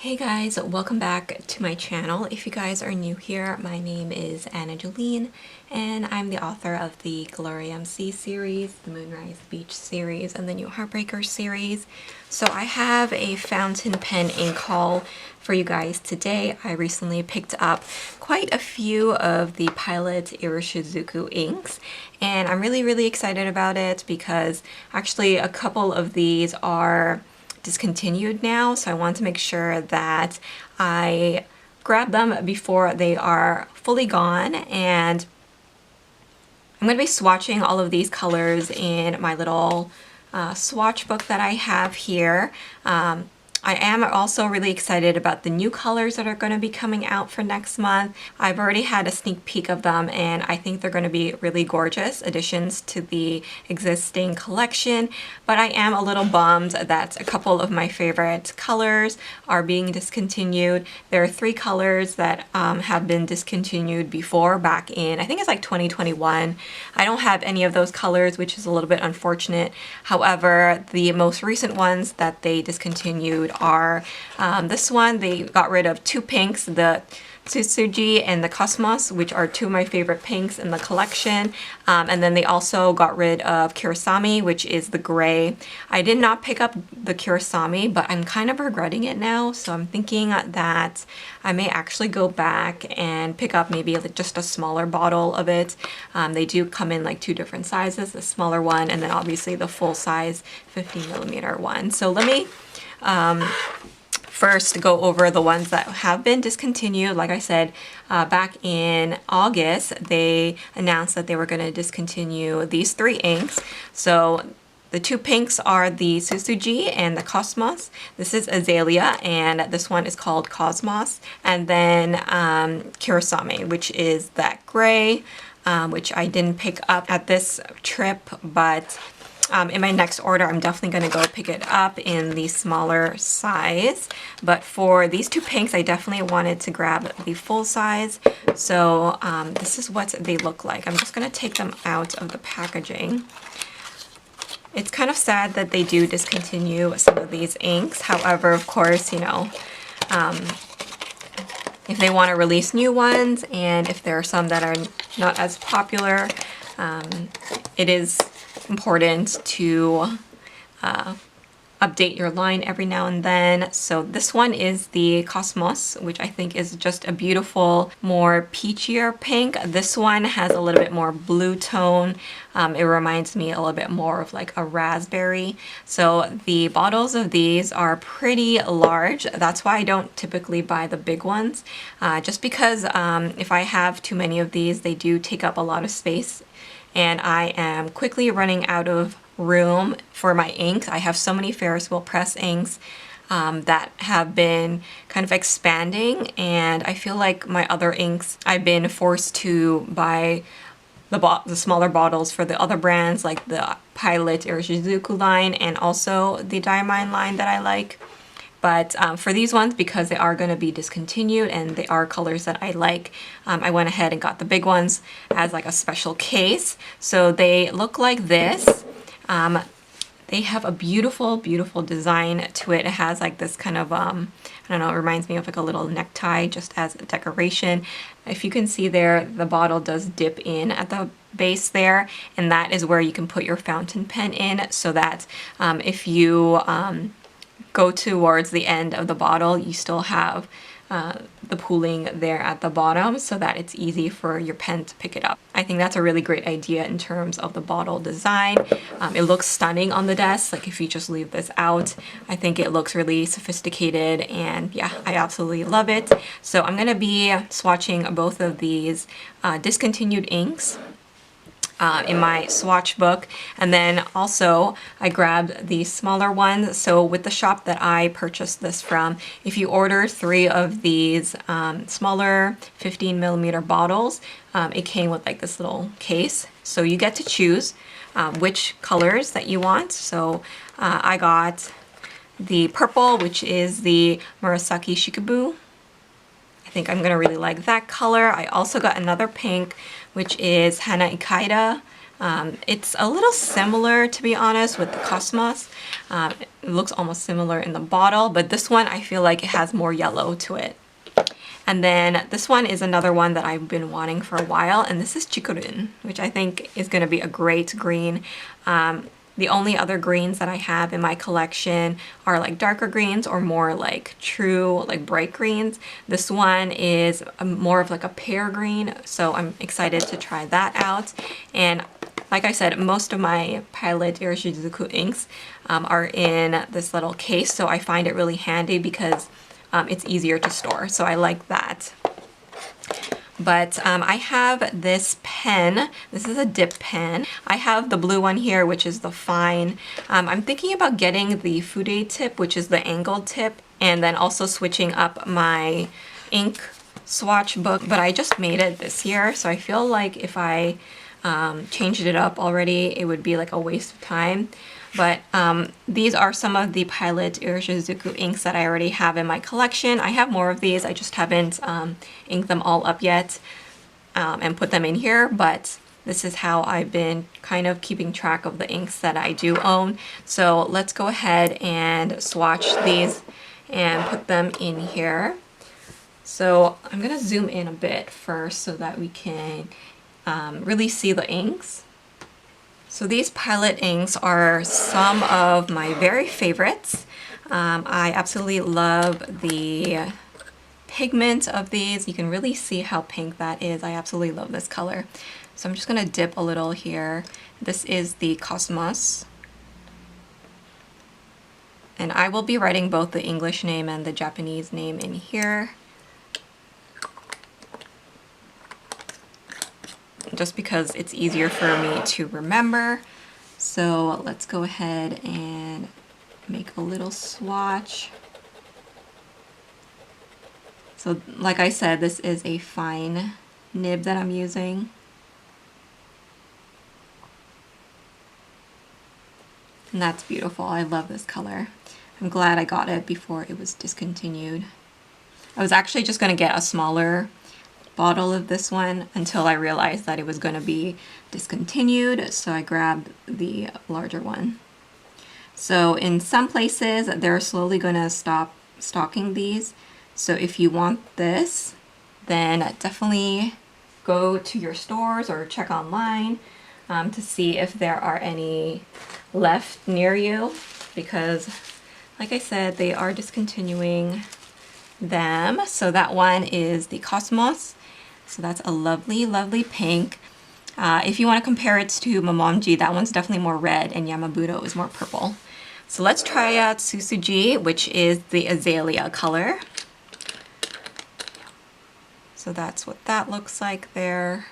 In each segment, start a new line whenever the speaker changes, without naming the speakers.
Hey guys, welcome back to my channel. If you guys are new here, my name is Jolene and I'm the author of the Glory MC series, the Moonrise Beach series, and the new Heartbreaker series. So I have a fountain pen ink haul for you guys today. I recently picked up quite a few of the Pilot Iroshizuku inks and I'm really excited about it because actually a couple of these are discontinued now, so I want to make sure that I grab them before they are fully gone. And I'm going to be swatching all of these colors in my little swatch book that I have here. I am also really excited about the new colors that are going to be coming out for next month. I've already had a sneak peek of them and I think they're going to be really gorgeous additions to the existing collection, but I am a little bummed that a couple of my favorite colors are being discontinued. There are 3 colors that have been discontinued before, back in, I think it's like 2021. I don't have any of those colors, which is a little bit unfortunate. However, the most recent ones that they discontinued are this one. They got rid of 2 pinks, the Tsutsuji and the Kosumosu, which are 2 of my favorite pinks in the collection. And then they also got rid of Kurosami, which is the gray. I did not pick up the Kurosami, but I'm kind of regretting it now. So I'm thinking that I may actually go back and pick up maybe just a smaller bottle of it. They do come in like 2 different sizes, the smaller one and then obviously the full size 50mm one. So let me first go over the ones that have been discontinued. Like I said, back in August, they announced that they were going to discontinue these 3 inks. So the 2 pinks are the Tsutsuji and the Kosumosu. This is Azalea, and this one is called Cosmos. And then Kurosami, which is that gray, which I didn't pick up at this trip, but in my next order, I'm definitely going to go pick it up in the smaller size. But for these 2 pinks, I definitely wanted to grab the full size. So this is what they look like. I'm just going to take them out of the packaging. It's kind of sad that they do discontinue some of these inks. However, of course, you know, if they want to release new ones and if there are some that are not as popular, it is important to update your line every now and then. So this one is the Cosmos, which I think is just a beautiful, more peachier pink. This one has a little bit more blue tone. It reminds me a little bit more of like a raspberry. So the bottles of these are pretty large. That's why I don't typically buy the big ones. Just because if I have too many of these, they do take up a lot of space. And I am quickly running out of room for my inks. I have so many Ferris wheel press inks that have been kind of expanding, and I feel like my other inks, I've been forced to buy the smaller bottles for the other brands, like the Pilot Iroshizuku line and also the Diamine line that I like. But for these ones, because they are going to be discontinued and they are colors that I like, I went ahead and got the big ones as like a special case. So they look like this. They have a beautiful design to it. It has like this kind of, I don't know, it reminds me of like a little necktie just as a decoration. If you can see there, the bottle does dip in at the base there, and that is where you can put your fountain pen in, so that if you go towards the end of the bottle, you still have the pooling there at the bottom so that it's easy for your pen to pick it up. I think that's a really great idea in terms of the bottle design. It looks stunning on the desk. Like if you just leave this out, I think it looks really sophisticated, and yeah, I absolutely love it. So I'm going to be swatching both of these discontinued inks in my swatch book, and then also I grabbed the smaller ones. So with the shop that I purchased this from, if you order 3 of these smaller 15mm bottles, it came with like this little case, so you get to choose which colors that you want. So I got the purple, which is the Murasaki-Shikubu. I think I'm gonna really like that color. I also got another pink, which is Hana-ikada. It's a little similar, to be honest, with the Cosmos. It looks almost similar in the bottle, but this one I feel like it has more yellow to it. And then this one is another one that I've been wanting for a while, and this is Chiku-rin, which I think is going to be a great green. The only other greens that I have in my collection are like darker greens or more like true like bright greens. This one is more of like a pear green, so I'm excited to try that out. And like I said, most of my Pilot Iroshizuku inks are in this little case, so I find it really handy because it's easier to store, so I like that. But I have this pen. This is a dip pen. I have the blue one here, which is the fine. I'm thinking about getting the Fude tip, which is the angled tip, and then also switching up my ink swatch book, but I just made it this year, so I feel like if I changed it up already, it would be like a waste of time. But these are some of the Pilot Iroshizuku inks that I already have in my collection. I have more of these, I just haven't inked them all up yet and put them in here, but this is how I've been kind of keeping track of the inks that I do own. So let's go ahead and swatch these and put them in here. So I'm gonna zoom in a bit first so that we can really see the inks. So these Pilot inks are some of my very favorites. I absolutely love the pigment of these. You can really see how pink that is. I absolutely love this color. So I'm just gonna dip a little here. This is the Cosmos. And I will be writing both the English name and the Japanese name in here, just because it's easier for me to remember. So let's go ahead and make a little swatch. So like I said, this is a fine nib that I'm using. And that's beautiful. I love this color. I'm glad I got it before it was discontinued. I was actually just going to get a smaller bottle of this one until I realized that it was going to be discontinued, so I grabbed the larger one. So in some places they're slowly going to stop stocking these, so if you want this, then definitely go to your stores or check online to see if there are any left near you, because like I said, they are discontinuing them. So that one is the Cosmos. So that's a lovely, lovely pink. If you want to compare it to Momonji, that one's definitely more red and Yamabudo is more purple. So let's try out Tsutsuji, which is the azalea color. So that's what that looks like there.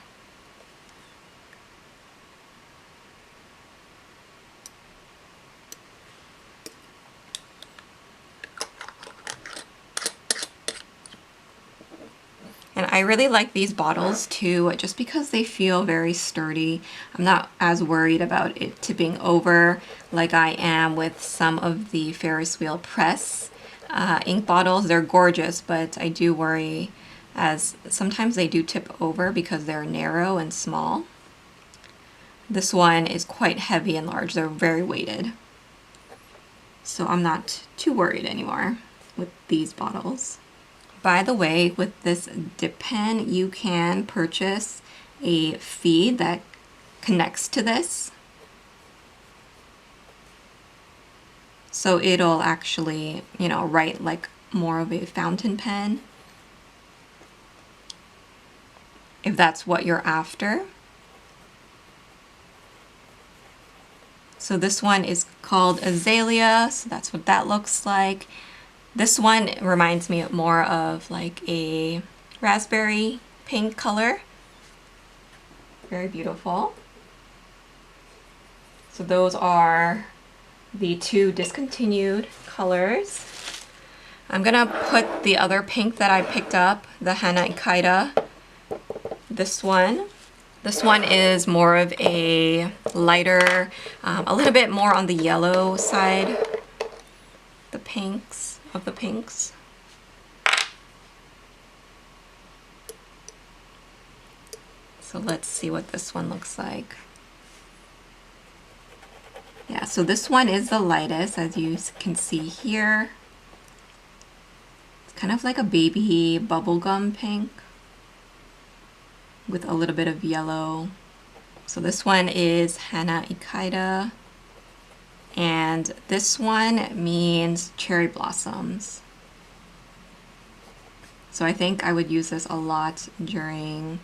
And I really like these bottles too, just because they feel very sturdy. I'm not as worried about it tipping over like I am with some of the Ferris wheel press ink bottles. They're gorgeous, but I do worry as sometimes they do tip over because they're narrow and small. This one is quite heavy and large. They're very weighted. So I'm not too worried anymore with these bottles. By the way, with this dip pen, you can purchase a feed that connects to this. So it'll actually, you know, write like more of a fountain pen, if that's what you're after. So this one is called Azalea, so that's what that looks like. This one reminds me more of like a raspberry pink color. Very beautiful. So those are the two discontinued colors. I'm gonna put the other pink that I picked up, the Hana-ikada, this one. This one is more of a lighter, a little bit more on the yellow side, the pinks. Of the pinks. So let's see what this one looks like. Yeah, so this one is the lightest, as you can see here. It's kind of like a baby bubblegum pink with a little bit of yellow. So this one is Hana-ikada, and this one means cherry blossoms. So I think I would use this a lot during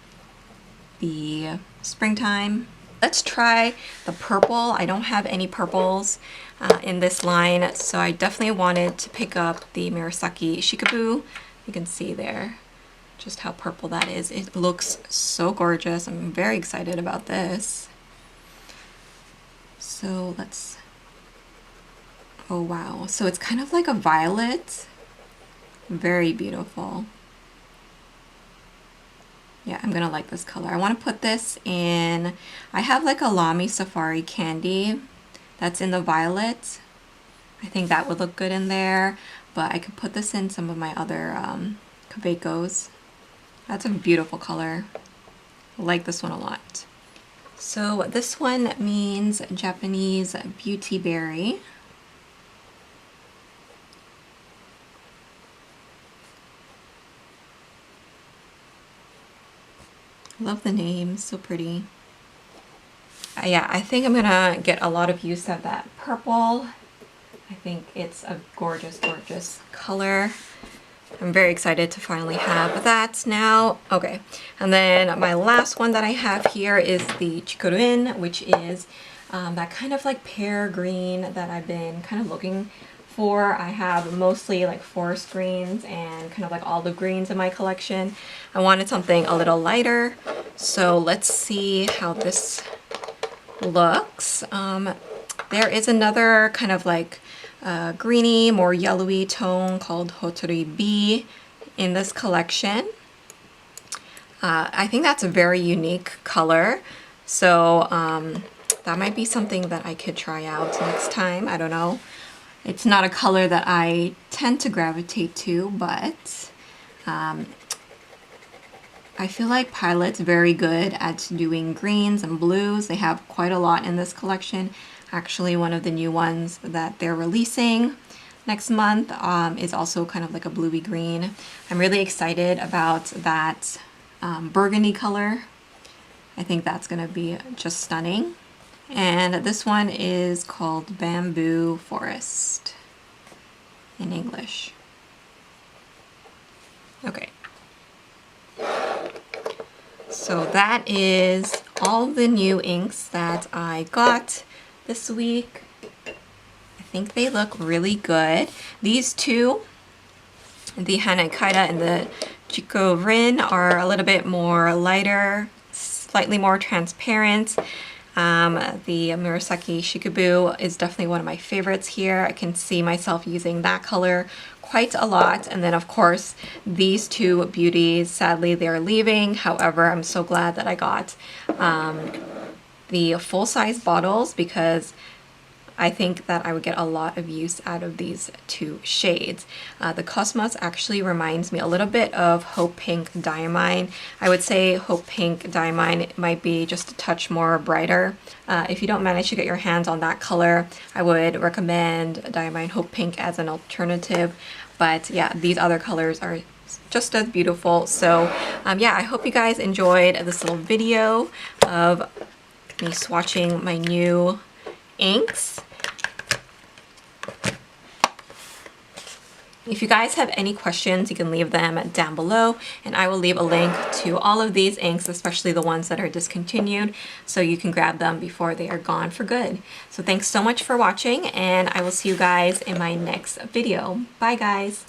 the springtime. Let's try the purple. I don't have any purples in this line, so I definitely wanted to pick up the Murasaki-Shikubu. You can see there just how purple that is. It looks so gorgeous. I'm very excited about this. So let's, oh wow. So it's kind of like a violet. Very beautiful. Yeah, I'm gonna like this color. I want to put this in, I have like a Lamy Safari candy that's in the violet. I think that would look good in there, but I could put this in some of my other Kabekos. That's a beautiful color. I like this one a lot. So this one means Japanese beauty berry. Love the name, so pretty. Yeah, I think I'm gonna get a lot of use of that purple. I think it's a gorgeous, gorgeous color. I'm very excited to finally have that now. Okay, and then my last one that I have here is the Chiku-rin, which is that kind of like pear green that I've been kind of looking for. I have mostly like forest greens and kind of like olive greens in my collection. I wanted something a little lighter, so let's see how this looks. There is another kind of like greeny, more yellowy tone called ArieBea in this collection. I think that's a very unique color, so that might be something that I could try out next time. I don't know. It's not a color that I tend to gravitate to, but I feel like Pilot's very good at doing greens and blues. They have quite a lot in this collection. Actually, one of the new ones that they're releasing next month is also kind of like a bluey green. I'm really excited about that burgundy color. I think that's gonna be just stunning. And this one is called Bamboo Forest in English. Okay. So that is all the new inks that I got this week. I think they look really good. These two, the Hana-ikada and the Chiku-rin, are a little bit more lighter, slightly more transparent. The Murasaki-Shikubu is definitely one of my favorites here. I can see myself using that color quite a lot. And then of course, these two beauties, sadly they're leaving. However, I'm so glad that I got the full-size bottles because I think that I would get a lot of use out of these two shades. The Kosumosu actually reminds me a little bit of Hope Pink Diamine. I would say Hope Pink Diamine might be just a touch more brighter. If you don't manage to get your hands on that color, I would recommend Diamine Hope Pink as an alternative. But yeah, these other colors are just as beautiful. So yeah, I hope you guys enjoyed this little video of me swatching my new inks. If you guys have any questions, you can leave them down below, and I will leave a link to all of these inks, especially the ones that are discontinued, so you can grab them before they are gone for good. So thanks so much for watching, and I will see you guys in my next video. Bye guys!